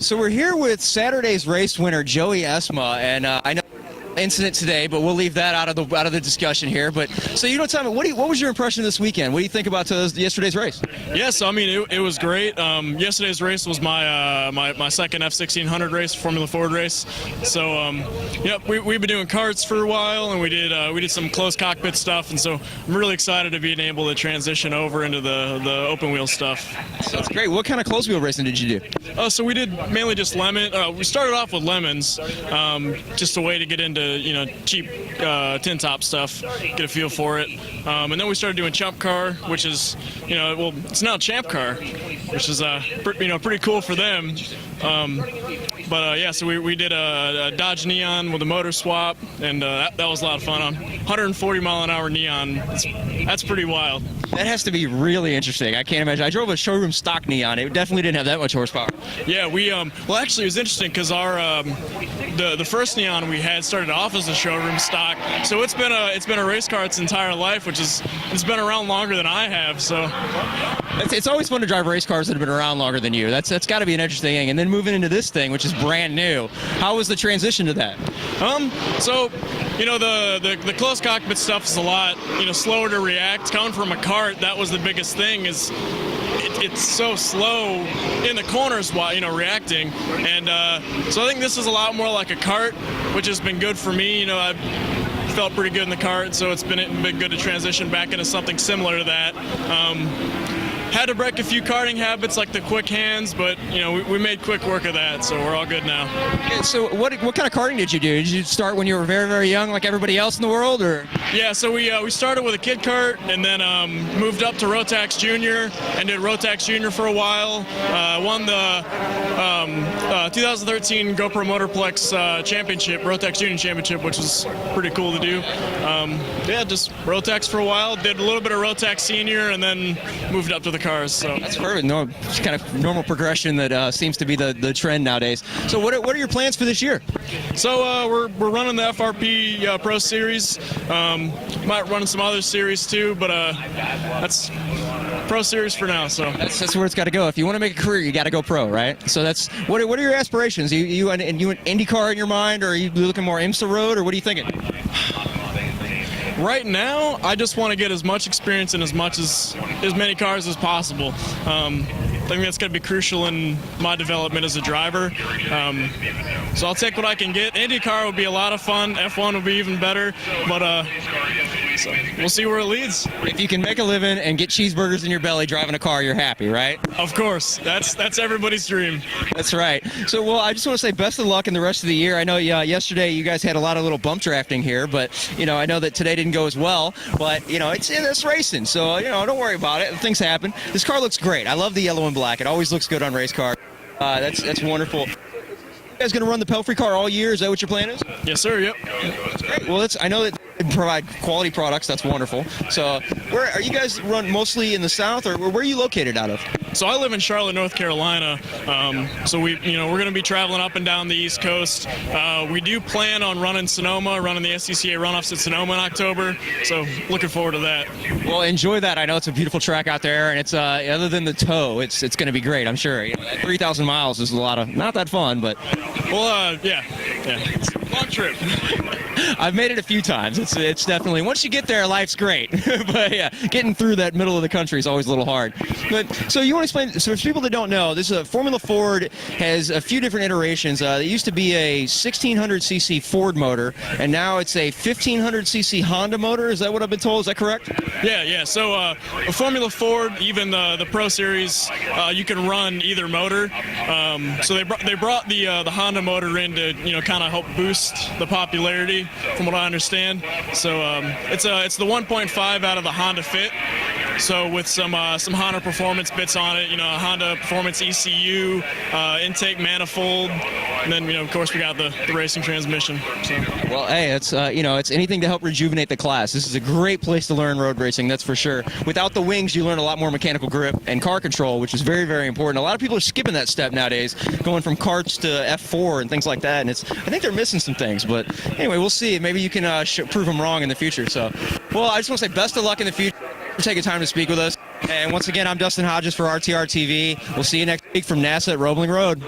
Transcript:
So we're here with Saturday's race winner, Joey Essma, and I know incident today, but we'll leave that out of the discussion here. But so tell me, what was your impression of this weekend? What do you think about yesterday's race? Yes, I mean it was great. Yesterday's race was my my second F1600 race, Formula Ford race. So yep, we've been doing karts for a while, and we did some closed cockpit stuff, and so I'm really excited to being able to transition over into the open wheel stuff. So that's great. What kind of closed wheel racing did you do? So we did mainly just lemon. We started off with lemons, just a way to get into cheap tin top stuff, get a feel for it, and then we started doing ChumpCars, which is it's now ChumpCars, which is pretty cool for them. But yeah, so we did a Dodge Neon with a motor swap, and that was a lot of fun. On 140 mile an hour Neon, that's pretty wild. That has to be really interesting. I can't imagine. I drove a showroom stock Neon. It definitely didn't have that much horsepower. Yeah, well actually it was interesting because our the first Neon we had started off as a showroom stock, so it's been a race car its entire life, it's been around longer than I have. So it's always fun to drive race cars that have been around longer than you. That's got to be an interesting thing. And then moving into this thing, which is brand new, how was the transition to that? So the closed cockpit stuff is a lot slower to react. Coming from a kart, that was the biggest thing, is it's so slow in the corners while reacting, and so I think this is a lot more like a kart, which has been good for me. I've felt pretty good in the kart, so it's been good to transition back into something similar to that. Had to break a few karting habits like the quick hands, but we made quick work of that, so we're all good now. Yeah, so what kind of karting did you do? Did you start when you were very, very young, like everybody else in the world, or? Yeah, so we started with a kid kart, and then moved up to Rotax Junior and did Rotax Junior for a while. Won the 2013 GoPro Motorplex Championship, Rotax Junior Championship, which was pretty cool to do. Yeah, just Rotax for a while. Did a little bit of Rotax Senior, and then moved up to the cars. So that's perfect. No, it's kind of normal progression that seems to be the trend nowadays. So what are your plans for this year? So we're running the FRP Pro Series. Might run some other series too, but that's Pro Series for now. So that's where it's got to go. If you want to make a career, you got to go pro, right? So that's what are your aspirations? You an IndyCar in your mind, or are you looking more IMSA road, or what are you thinking? Right now, I just want to get as much experience in as many cars as possible. I think that's going to be crucial in my development as a driver. So I'll take what I can get. IndyCar will be a lot of fun. F1 will be even better. But so we'll see where it leads. If you can make a living and get cheeseburgers in your belly driving a car, you're happy, right? Of course. That's everybody's dream. That's right. So, well, I just want to say best of luck in the rest of the year. I know yesterday you guys had a lot of little bump drafting here, but, I know that today didn't go as well. But, it's racing. So, don't worry about it. Things happen. This car looks great. I love the yellow and black. It always looks good on race cars. That's wonderful. You guys going to run the Pelfrey car all year? Is that what your plan is? Yes, sir. Yep. That's great. Well, I know that they provide quality products. That's wonderful. So, where are you guys run mostly in the South, or where are you located out of? So I live in Charlotte, North Carolina. So we're going to be traveling up and down the East Coast. We do plan on running Sonoma, running the SCCA runoffs at Sonoma in October. So looking forward to that. Well, enjoy that. I know it's a beautiful track out there, and it's other than the tow, it's going to be great. I'm sure. 3,000 miles is a lot of not that fun, but yeah, it's a long trip. I've made it a few times. It's definitely, once you get there, life's great. But yeah, getting through that middle of the country is always a little hard. But so you want to explain? So for people that don't know, this Formula Ford has a few different iterations. It used to be a 1600cc Ford motor, and now it's a 1500cc Honda motor. Is that what I've been told? Is that correct? Yeah. So a Formula Ford, even the Pro Series, you can run either motor. So they brought the Honda motor in to kind of help boost the popularity, from what I understand. So it's the 1.5 out of the Honda Fit. So with some Honda performance bits on it, Honda Performance ECU, intake manifold, and then of course we got the racing transmission. So. Well, hey, it's it's anything to help rejuvenate the class. This is a great place to learn road racing, that's for sure. Without the wings, you learn a lot more mechanical grip and car control, which is very, very important. A lot of people are skipping that step nowadays, going from karts to F4 and things like that, and I think they're missing some things. But anyway, we'll see. Maybe you can prove them wrong in the future. So, well, I just want to say best of luck in the future. For taking time to speak with us. And once again, I'm Dustin Hodges for RTR TV. We'll see you next week from NASA at Roebling Road.